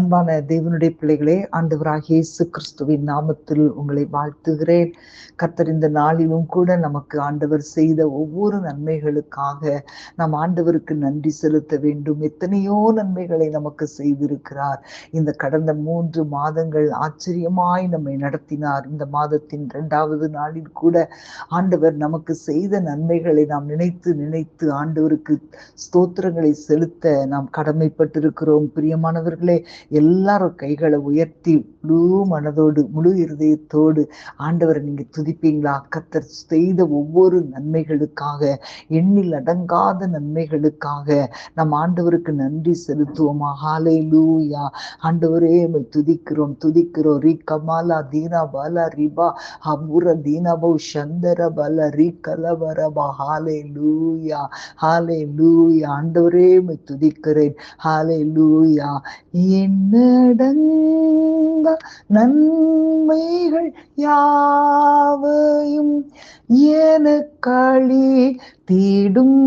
அன்பான தேவனுடைய பிள்ளைகளே, ஆண்டவராகிய இயேசு கிறிஸ்துவின் நாமத்தில் உங்களை வாழ்த்துகிறேன். கர்த்தர் இந்த நாளிலும் கூட நமக்கு ஆண்டவர் செய்த ஒவ்வொரு நன்மைகளுக்காக நாம் ஆண்டவருக்கு நன்றி செலுத்த வேண்டும். எத்தனையோ நன்மைகளை நமக்கு செய்திருக்கிறார். இந்த கடந்த 3 மாதங்கள் ஆச்சரியமாய் நம்மை நடத்தினார். இந்த மாதத்தின் 2வது நாளில் கூட ஆண்டவர் நமக்கு செய்த நன்மைகளை நாம் நினைத்து நினைத்து ஆண்டவருக்கு ஸ்தோத்திரங்களை செலுத்த நாம் கடமைப்பட்டிருக்கிறோம். பிரியமானவர்களே, எல்லாரும் கைகளை உயர்த்தி முழு மனதோடு முழு இருதயத்தோடு ஆண்டவரை நீங்க துதிப்பீங்களா? கர்த்தர் செய்த ஒவ்வொரு நன்மைகளுக்காக, எண்ணில் அடங்காத நன்மைகளுக்காக நம் ஆண்டவருக்கு நன்றி செலுத்துவோமா? ஹல்லேலூயா. ஆண்டவரே உம்மை துதிக்கிறோம் துதிக்கிறோம். ரீ கமாலா தீனா பாலா ரிபா அபுர தீனபோ சந்தர பல ரீ கலவரபா. ஹல்லேலூயா ஹல்லேலூயா. ஆண்டவரே உம்மை துதிக்கிறேன். ஹல்லேலூயா. என்னடங்க நன்மைகள் யாவையும் எனக்களி தீடும்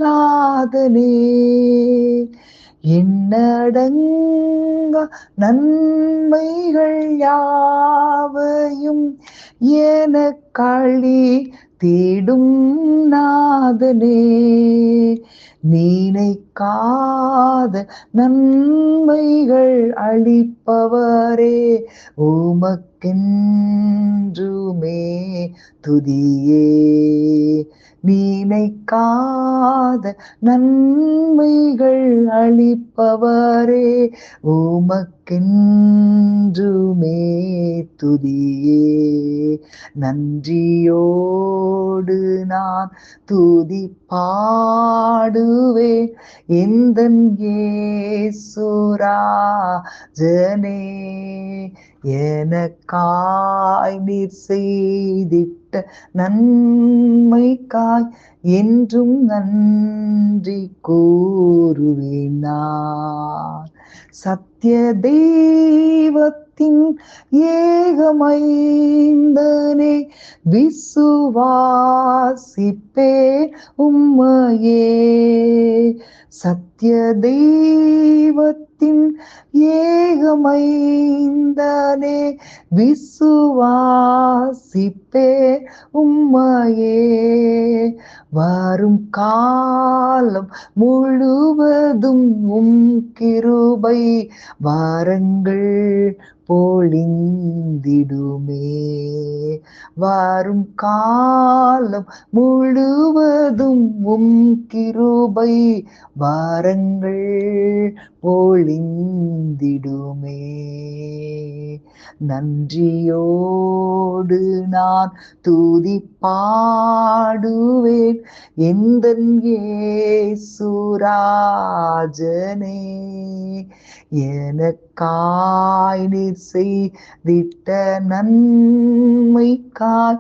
நாதனே. என்னடங்க நன்மைகள் யாவையும் எனக்களி தீடும் நாதனே. நினைக்காத நன்மைகள் அளிப்பவரே, உமக்கென்றுமே துதியே. நினைக்காத நன்மைகள் அளிப்பவரே, உமக்கென்றுமே துதியே. நன்றியோடு நான் துதி பாடுவேன் எந்தன் இயேசுராஜனே. எனக்காய் நீர் செய்திட்ட நன்மைக்காய் என்றும் நன்றி கூறுவேன் நான். சத்திய தெய்வத்தின் ஏகமைந்தனே, விசுவாசிப்பேன் உம்மையே. சத்திய தெய்வத்தின் ஏகமைந்தனே, விசுவாசிப்பேன் உம்மையே. வரும் காலம் முழுவதும் உம் கிருபை வரங்கள் பொழிந்திடுமே. வரும் காலம் முழுவதும் உம் கிருபை வரங்கள் பொழிந்திடுமே. நன்றியோடு நான் துதி பாடுவேன் எந்தன் இயேசுராஜனே. எனக்காய் நீர் செய்திட்ட நன்மைக்காய்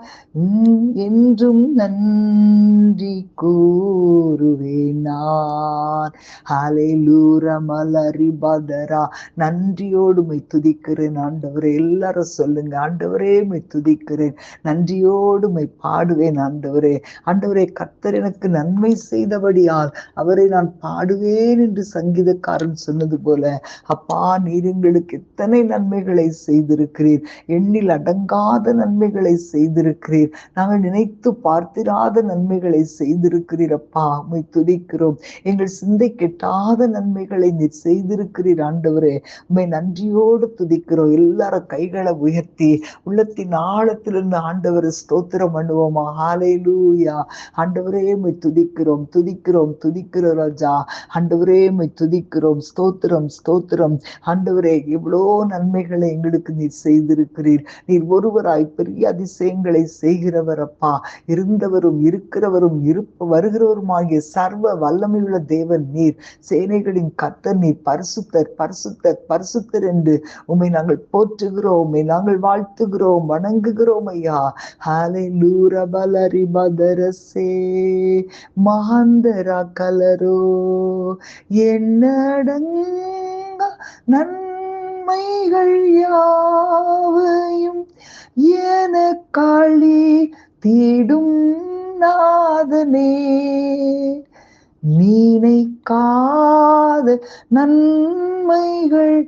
என்றும் நன்றி கூறுவேன் நான். ஹல்லேலூயா மலரி பதரா. நன்றியோடு உம்மை துதிக்கிறேன் ஆண்டவரே. எல்லாரும் சொல்லுங்க, ஆண்டவரே உம்மை துதிக்கிறேன், நன்றியோடு உம்மை பாடுவேன் ஆண்டவரே. ஆண்டவரே, கர்த்தர் எனக்கு நன்மை செய்தபடியால் அவரை நான் பாடுவேன் என்று சங்கீதக்காரன் சொன்னது போல, அப்பா, நீர் எங்களுக்கு எத்தனை நன்மைகளை செய்திருக்கிறீர். எண்ணில் அடங்காத நன்மைகளை செய்திருக்கிறீர். நாங்கள் நினைத்து பார்த்திராத நன்மைகளை செய்திருக்கிறீர். அப்பா, உம்மை துதிக்கிறோம். எங்கள் சிந்தை கெட்டாத நன்மைகளை நீர் செய்திருக்கிறீர் ஆண்டவரே. உம்மை நன்றியோடு துதிக்கிறோம். எல்லாரும் கைகளை உயர்த்தி உள்ளத்தின் ஆழத்திலிருந்து ஆண்டவரை ஸ்தோத்திரம் பண்ணுவோமா? ஹல்லேலூயா. ஆண்டவரே, உம்மை துதிக்கிறோம் துதிக்கிறோம் துதிக்கிறோம் ராஜா. ஆண்டவரே, உம்மை துதிக்கிறோம். ஸ்தோத்திரம் ஸ்தோத்திரம். ஆண்டவரே, எவ்வளோ நன்மைகளை எங்களுக்கு நீர் செய்திருக்கிறீர். நீர் ஒருவராய் பெரிய அதிசயங்களை செய்கிறவர் அப்பா. இருந்தவரும் இருக்கிறவரும் வருகிறவருமாகிய சர்வ வல்லமையுள்ள தேவன் நீர். சேனைகளின் கர்த்தர் நீர். பரிசுத்தர் பரிசுத்தர் பரிசுத்தர் என்று உம்மை நாங்கள் போற்றுகிறோம், உம்மை நாங்கள் வாழ்த்துகிறோம், வணங்குகிறோம் ஐயா. ஹல்லேலூயா பலரி பதரசே மகந்தரா கலரோ. என்னடங்க நன்மைகள் யாவையும் எனக்களி தீடும் நாதனே. நினைக்காத நன்மைகள்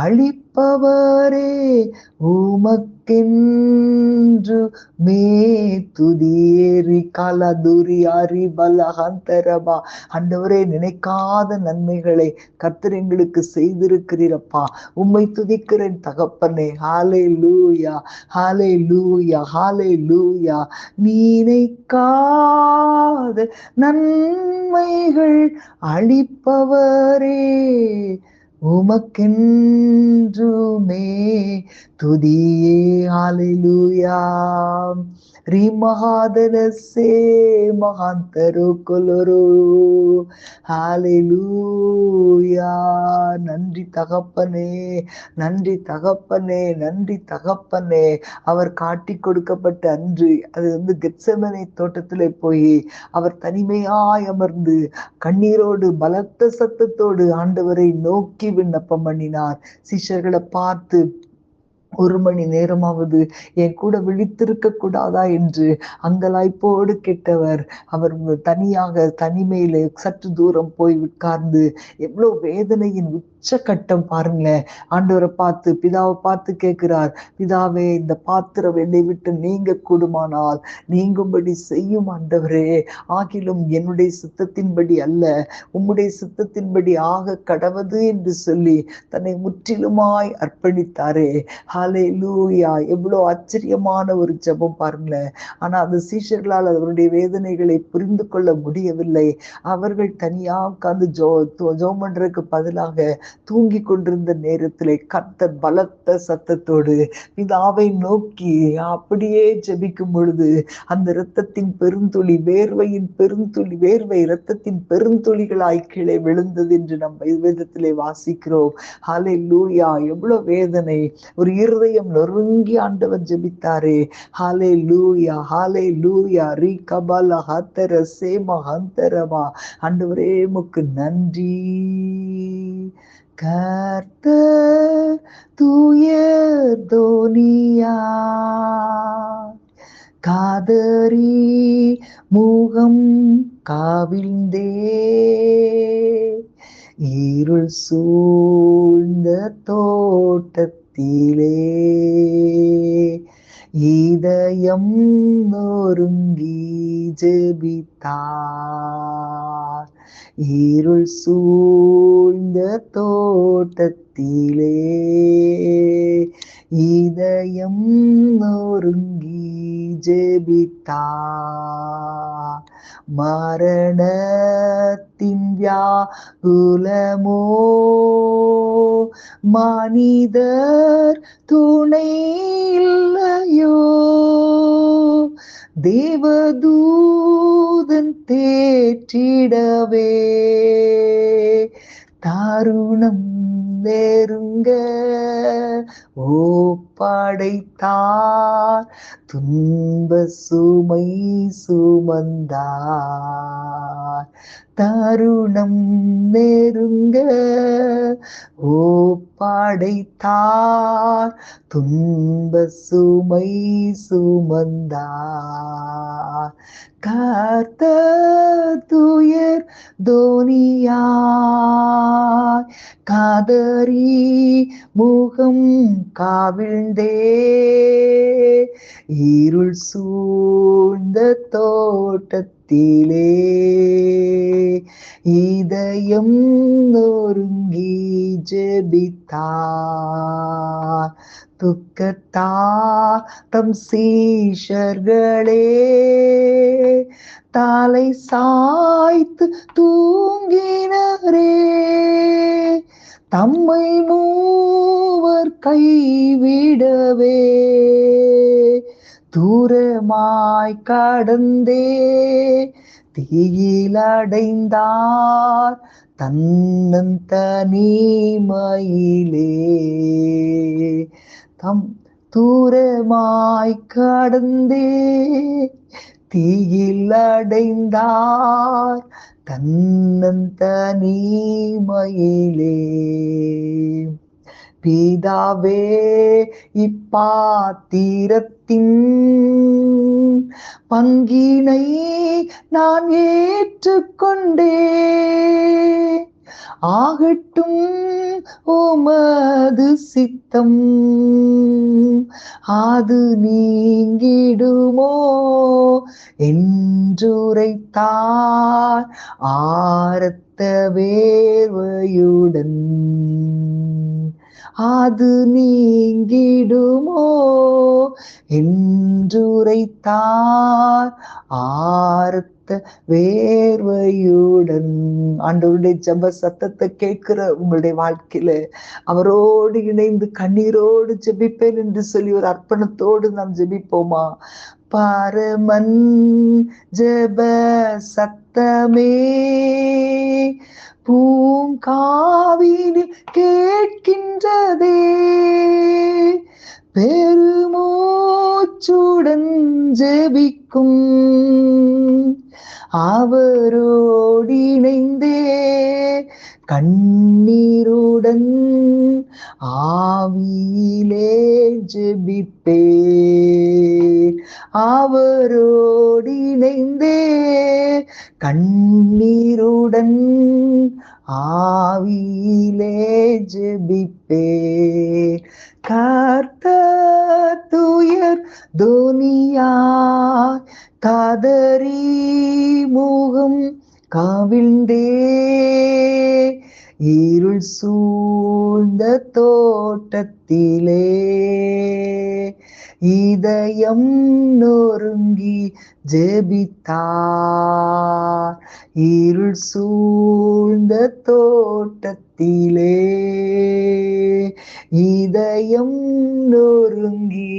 அளிப்பவரே, உமக்கென்று மே துதியேறி கலதுரி அறிபலகந்தரபா. ஆண்டவரே, நினைக்காத நன்மைகளை கர்த்தர் எங்களுக்கு செய்திருக்கிறீரப்பா. உம்மை துதிக்கிறேன் தகப்பனே. ஹalleluya, ஹalleluya, ஹalleluya. நினைக்காத நன்மைகள் அளிப்பவரே, உமக்கென்றுமே துதியே. ஹalleluya. ரிமஹாதனசே மகாந்தரு கொலரு. ஹalleluya. நன்றி தகப்பனே, நன்றி தகப்பனே, நன்றி தகப்பனே. அவர் காட்டி கொடுக்கப்பட்ட அன்று அது கெத்செமனே தோட்டத்திலே போய் அவர் தனிமையாய் அமர்ந்து கண்ணீரோடு பலத்த சத்தத்தோடு ஆண்டவரை நோக்கி விண்ணப்பம் பண்ணினார். சிஷ்யர்களை பார்த்து, 1 மணி நேரமாவது என் கூட விழித்திருக்க கூடாதா என்று அங்கலாய்ப்போடு கேட்டவர். அவர் தனியாக தனிமையில சற்று தூரம் போய் உட்கார்ந்து, எவ்வளவு வேதனையின் உச்சக்கட்டம் பாருங்களேன். ஆண்டவரை பார்த்து, பிதாவை பார்த்து கேட்கிறார், பிதாவே, இந்த பாத்திரம் என்னை விட்டு நீங்க கூடுமானால் நீங்கும்படி செய்யும் ஆண்டவரே, ஆகிலும் என்னுடைய சித்தத்தின்படி அல்ல, உம்முடைய சித்தத்தின்படி ஆக கடவது என்று சொல்லி தன்னை முற்றிலுமாய் அர்ப்பணித்தாரே. ஹalleluya. எவ்வளவு ஆச்சரியமான ஒரு ஜெபம் பாருங்களேன். ஆனா அந்த சீஷர்களால் அவருடைய வேதனைகளை புரிந்து கொள்ள முடியவில்லை. அவர்கள் தனியா உட்கார்ந்து ஜெபம் பண்றதுக்கு பதிலாக தூங்கி கொண்டிருந்த நேரத்திலே கர்த்தர் பலத்த சத்தத்தோடு பிதாவை நோக்கி அப்படியே ஜெபிக்கும் பொழுது அந்த இரத்தத்தின் பெருந்துளி, வேர்வையின் பெருந்துளி, வேர்வை இரத்தத்தின் பெருந்துளிகளாய் கீழே விழுந்தது என்று நம்ம வேதத்திலே வாசிக்கிறோம். ஹalleluya. எவ்வளவு வேதனை. ஒரு இருதயம் நொறுங்கி ஆண்டவர் ஜெபித்தாரே. ஹalleluya, ஹalleluya. ரிகபல ஹத்தர சேம ஹந்தரமா. ஆண்டவரே, உமக்கு நன்றி. கர்த்தர் தூயர் தோனியா காதரி முகம் காவிழ்ந்தே, இருள் சூழ்ந்த தோட்டத்திலே இதயம் நொறுங்கி ஜெபித்தார். இருள் சூழ்ந்த தோட்டத்திலே இதயம் நொறுங்கி ஜெபித்தார். மரணத்தின் வியாகுலமோ மனிதர் துணை இல்லையோ, தேவதூதன் தேற்றிடவே தாருணம் நெருங்க ஒப்படைத்தார். துன்ப சுமை சுமந்தார். தருணம் நெருங்க ஒப்படைத்தார். துன்ப சுமை சுமந்தார். கர்த்தர் துயர் தோனியாய் காதரி முகம் காவிழ்ந்தே, இருள் சூழ்ந்த தோட்டத்திலே இதயம் நொறுங்கி ஜெபித்தார். துக்கத்தார் தம் சீஷர்களே தலை சாய்த்து தூங்கினரே, தம்மை மூவர் கைவிடவே தூரமாய் கடந்தே தீயிலடைந்தார் தன்னந்தனிமையிலே. தம் தூரமாய் கடந்தே தீயிலடைந்தார் தன்னந்தனிமையிலே. பிதாவே இப்பாத்திரத்தின் பங்கினை நான் ஏற்றுக்கொண்டே, ஆகட்டும் உமது சித்தம், அது நீங்கிடுமோ என்றுரைத்தார் ஆரத்த வேர்வையுடன். அது நீங்கிடுமோ என்றுரைத்தார் ஆரத்த வேர்வையுடன். ஆண்டவருடைய ஜெப சத்தத்தை கேட்கிற உங்களுடைய வாழ்க்கையில அவரோடு இணைந்து கண்ணீரோடு ஜெபிப்பேன் என்று சொல்லி ஒரு அர்ப்பணத்தோடு நாம் ஜெபிப்போமா? பரமன் ஜெப சத்தமே பூங்காவினில் கேட்கின்றதே, பெருமூச்சுடன் ஜெபிக்கும் அவரோடு இணைந்தே கண்ணீருடன் ஆவியிலே ஜெபிப்பே, அவரோடு இணைந்தே கண்ணீருடன் ஆவியிலே ஜெபிப்பே. கர்த்தர் துயர் துனியாய் கதறி முகம் கவிழ்ந்தே, இருள் சூழ்ந்த தோட்டத்திலே இதயம் நொறுங்கி ஜெபித்தார். இருள் சூழ்ந்த தோட்டத்திலே இதயம் நொறுங்கி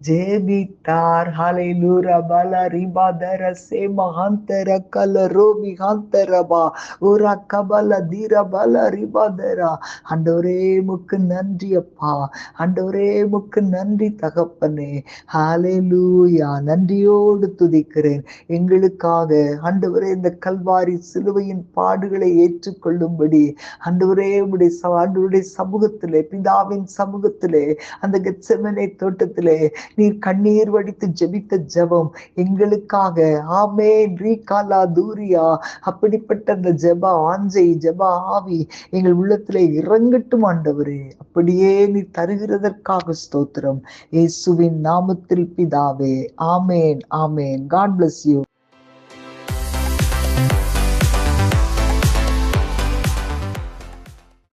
ஜெபித்தார். ஹalleluya. பலரிபதர சேமஹந்தர கலரோபி ஹந்தரபா உரா கபல தீர பலரிபதரா. ஆண்டவரே முக்கு நன்றி அப்பா, ஆண்டவரே முக்கு நன்றி தகப்பனே. ஹalleluya. நன்றியோடு துதிக்கிறேன் எங்களுக்காக ஆண்டவரே இந்த கல்வாரி சிலுவையின் பாடுகளை ஏற்றுக்கொள்ளும்படி ஆண்டவரே ஆண்டவருடைய சமூகத்திலே, பிதாவின் சமூகத்திலே, அந்த கெத்செமனே தோட்டத்திலே நீர் கண்ணீர் வடித்து ஜெபித்த ஜெபம் எங்களுக்காக. ஆமென். ரீகாலா தூரியா. அப்படிப்பட்ட அந்த ஜெப ஆஞ்சை, ஜெப ஆவி எங்கள் உள்ளத்திலே இறங்கட்டும் ஆண்டவரே. அப்படியே நீ தருகிறதற்காக ஸ்தோத்திரம். இயேசுவின் நாமத்தில் பிதாவே. ஆமென், ஆமென். God bless you.